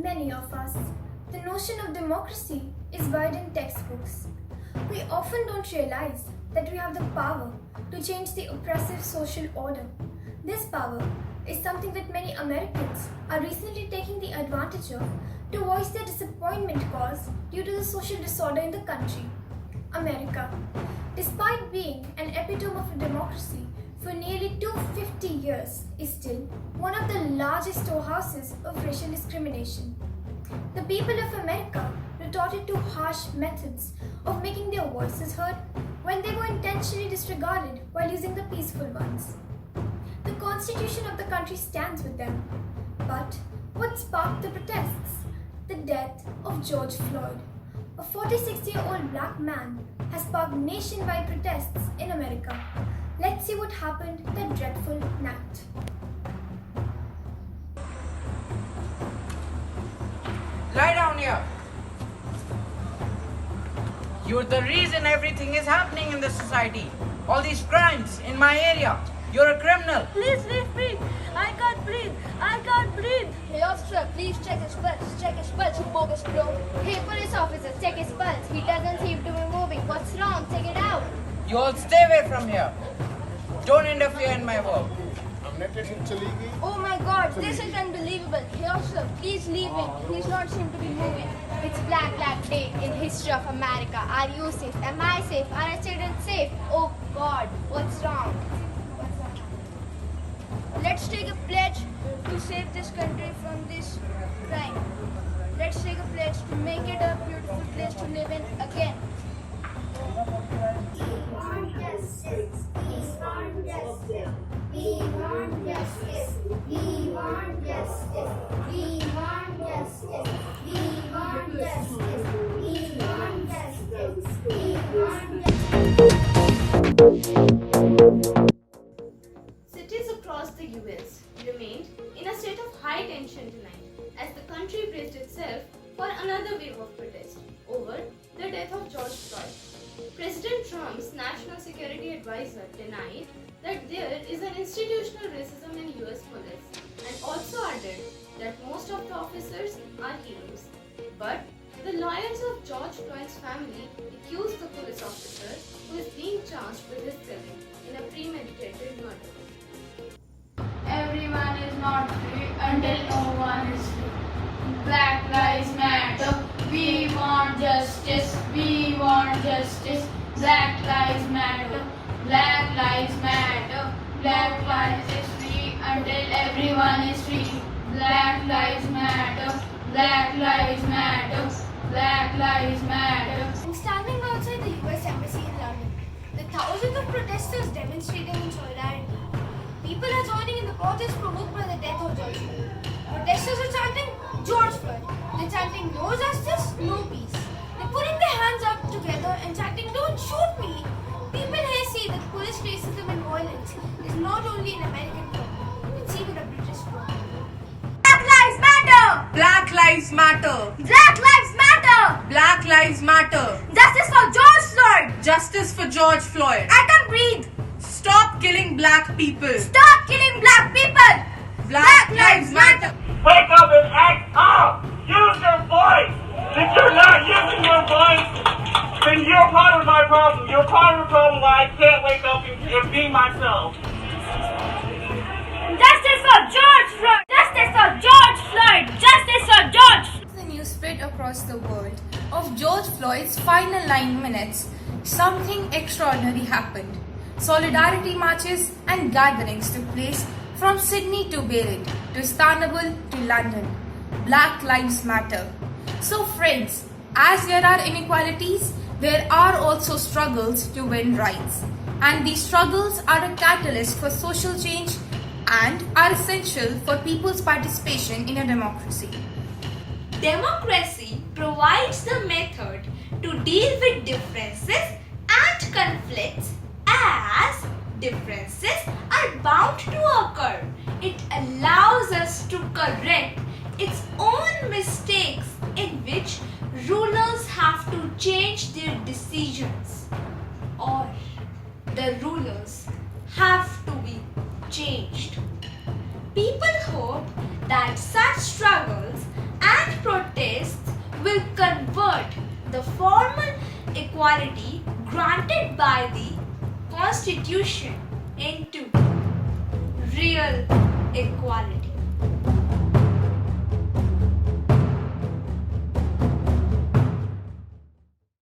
many of us, the notion of democracy is buried in textbooks. We often don't realize that we have the power to change the oppressive social order. This power is something that many Americans are recently taking the advantage of to voice their disappointment caused due to the social disorder in the country. America, despite being an epitome of a democracy for nearly 250 years, is still one of the largest storehouses of racial discrimination. The people of America resorted to harsh methods of making their voices heard when they were intentionally disregarded while using the peaceful ones. The constitution of the country stands with them. But what sparked the protests? The death of George Floyd. A 46-year-old black man has sparked nationwide protests in America. Let's see what happened that dreadful night. Lie down here. You're the reason everything is happening in the society. All these crimes in my area. You're a criminal. Please leave me. I can't breathe. I can't breathe. Hey officer, please check his pulse. Check his pulse, you bogus bro. Hey police officer, check his pulse. He doesn't seem to be moving. What's wrong? Check it out. You all stay away from here. Don't interfere in my work. Oh my god, this is unbelievable. Hey officer, please leave him. He's not seem to be moving. It's Black Day in history of America. Are you safe? Am I safe? Are our children safe? Oh god, what's wrong? Let's take a pledge to save this country from this crime. Let's take a pledge to make it a beautiful place to live in again. We want justice. We want justice. We want justice. We want justice. We want justice. We want justice. We want justice. We want justice. Cities across the US remained in a state of high tension tonight as the country braced itself for another wave of protest over the death of George Floyd. President Trump's national security advisor denied that there is an institutional racism in US police and also added that most of the officers are heroes. But the lawyers of George Floyd's family accused the police officer who is being charged with his killing in a premeditated murder. Everyone is not free until no one is free. Black lives matter. We want justice. We want justice. Black lives matter. Black lives matter. Black lives is free until everyone is free. Black lives matter. Black lives matter. Black lives matter. I'm standing outside the US Embassy in London. The thousands of protesters demonstrating in solidarity. People are joining in the protest provoked by the death of George Floyd. Protesters are chanting George Floyd. They're chanting no justice, no peace. They're putting their hands up together and chanting don't shoot me. People here see that police racism and violence is not only an American problem, it's even a British problem. Black lives matter. Black lives matter. Black lives matter. Black lives matter. Justice for George Floyd. Justice for George Floyd. I can't breathe. Stop killing black people. Stop killing black people. Black lives matter. Wake up and act up! Use your voice! If you're not using your voice, then you're part of my problem. You're part of the problem why I can't wake up and be myself. Justice for George Floyd. Justice for George Floyd. Justice for George. The news spread across the world of George Floyd's final 9 minutes, something extraordinary happened. Solidarity marches and gatherings took place from Sydney to Beirut, to Istanbul to London. Black lives matter. So friends, as there are inequalities, there are also struggles to win rights. And these struggles are a catalyst for social change and are essential for people's participation in a democracy. Democracy provides the method to deal with differences and conflicts as differences are bound to occur. It allows us to correct its own mistakes in which rulers have to change their decisions or the rulers have to be changed. People hope that such struggles and the formal equality granted by the Constitution into real equality.